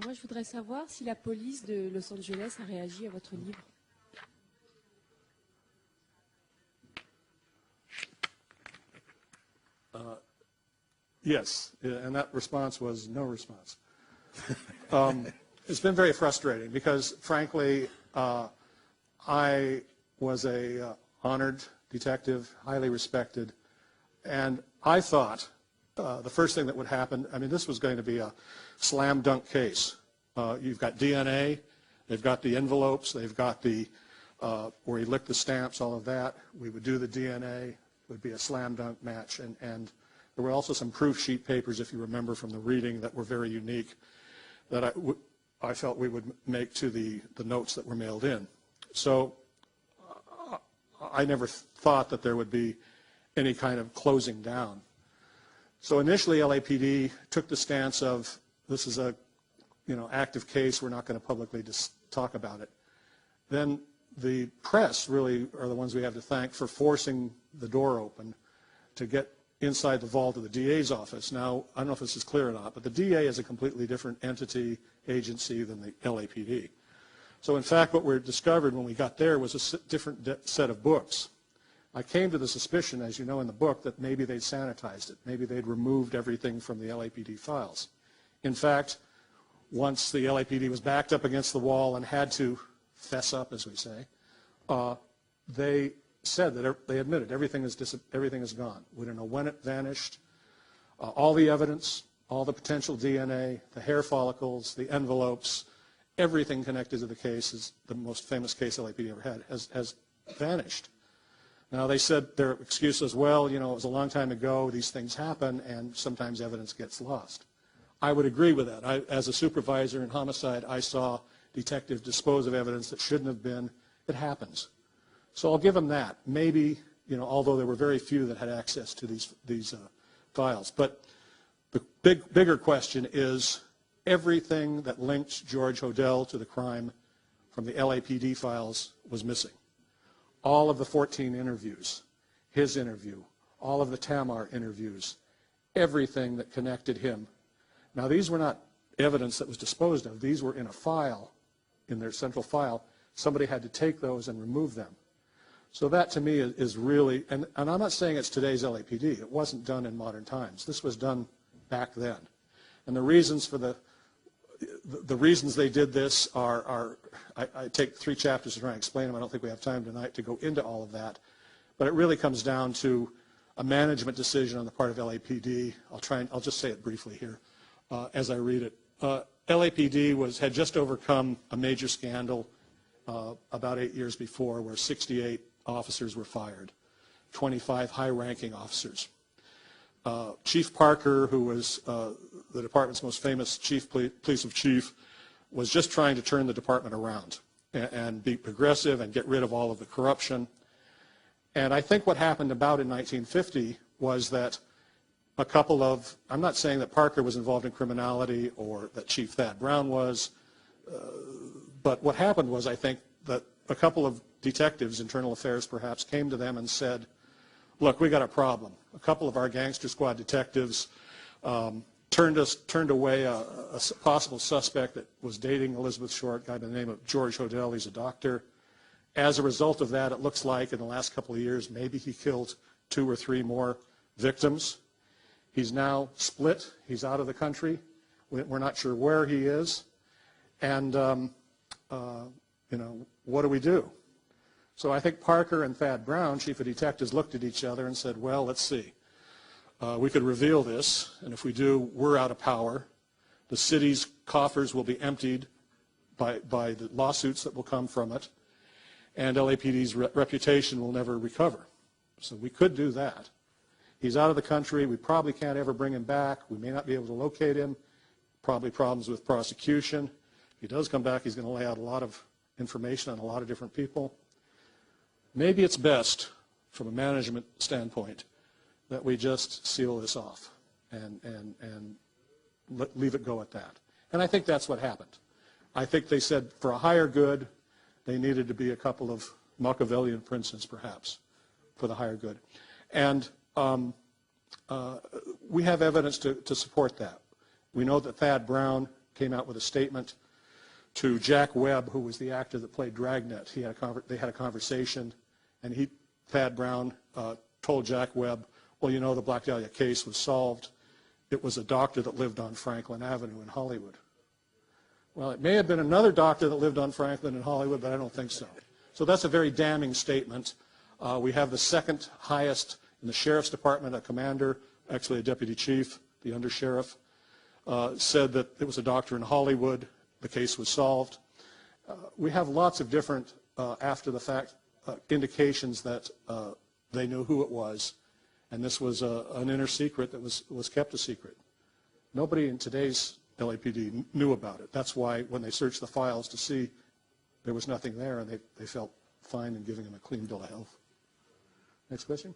Moi, je voudrais savoir si la police de Los Angeles a réagi à votre livre. Yes, and that response was no response. It's been very frustrating because, frankly, I was a honored detective, highly respected, and I thought the first thing that would happen, I mean, this was going to be a slam dunk case. You've got DNA, they've got the envelopes, they've got the, where he licked the stamps, all of that. We would do the DNA, it would be a slam dunk match, and there were also some proof sheet papers, if you remember from the reading, that were very unique that I felt we would make to the notes that were mailed in. So I never thought that there would be any kind of closing down. So initially LAPD took the stance of, this is a active case, we're not going to publicly talk about it. Then the press really are the ones we have to thank for forcing the door open to get inside the vault of the DA's office. Now, I don't know if this is clear or not, but the DA is a completely different entity, agency than the LAPD. So in fact, what we discovered when we got there was a different set of books. I came to the suspicion, as you know in the book, that maybe they'd sanitized it. Maybe they'd removed everything from the LAPD files. In fact, once the LAPD was backed up against the wall and had to fess up, as we say, they said that they admitted everything is gone. We don't know when it vanished. All the evidence, all the potential DNA, the hair follicles, the envelopes, everything connected to the case, is the most famous case LAPD ever had, has vanished. Now, they said their excuse as well, it was a long time ago, these things happen, and sometimes evidence gets lost. I would agree with that. As a supervisor in homicide, I saw detectives dispose of evidence that shouldn't have been. It happens. So I'll give them that. Maybe, although there were very few that had access to these files. But the bigger question is everything that linked George Hodel to the crime from the LAPD files was missing. All of the 14 interviews, his interview, all of the Tamar interviews, everything that connected him. Now, these were not evidence that was disposed of. These were in a file, in their central file. Somebody had to take those and remove them. So that, to me, is really, and I'm not saying it's today's LAPD. It wasn't done in modern times. This was done back then. And the reasons for the reasons they did this are I take 3 chapters to try and explain them. I don't think we have time tonight to go into all of that. But it really comes down to a management decision on the part of LAPD. I'll just say it briefly here as I read it. LAPD had just overcome a major scandal about 8 years before, where 68 officers were fired, 25 high-ranking officers. Chief Parker, who was the department's most famous police chief, was just trying to turn the department around and be progressive and get rid of all of the corruption. And I think what happened about in 1950 was that a couple of, I'm not saying that Parker was involved in criminality or that Chief Thad Brown was, but what happened was, I think, that a couple of detectives, internal affairs perhaps, came to them and said, look, we got a problem. A couple of our gangster squad detectives turned away a possible suspect that was dating Elizabeth Short, a guy by the name of George Hodel. He's a doctor. As a result of that, it looks like in the last couple of years, maybe he killed 2 or 3 more victims. He's now split. He's out of the country. We're not sure where he is. And, what do we do? So I think Parker and Thad Brown, chief of detectives, looked at each other and said, well, let's see. We could reveal this, and if we do, we're out of power. The city's coffers will be emptied by the lawsuits that will come from it, and LAPD's reputation will never recover. So we could do that. He's out of the country. We probably can't ever bring him back. We may not be able to locate him. Probably problems with prosecution. If he does come back, he's going to lay out a lot of information on a lot of different people. Maybe it's best, from a management standpoint, that we just seal this off and leave it go at that. And I think that's what happened. I think they said for a higher good, they needed to be a couple of Machiavellian princes, perhaps, for the higher good. And we have evidence to support that. We know that Thad Brown came out with a statement to Jack Webb, who was the actor that played Dragnet. They had a conversation, and Thad Brown told Jack Webb, well, you know, the Black Dahlia case was solved. It was a doctor that lived on Franklin Avenue in Hollywood. Well, it may have been another doctor that lived on Franklin in Hollywood, but I don't think so. So that's a very damning statement. We have the second highest in the Sheriff's Department, a commander, actually a deputy chief, the undersheriff, said that it was a doctor in Hollywood. The case was solved. We have lots of different, after the fact, indications that they knew who it was, and this was an inner secret that was kept a secret. Nobody in today's LAPD knew about it. That's why when they searched the files to see, there was nothing there, and they felt fine in giving him a clean bill of health. Next question.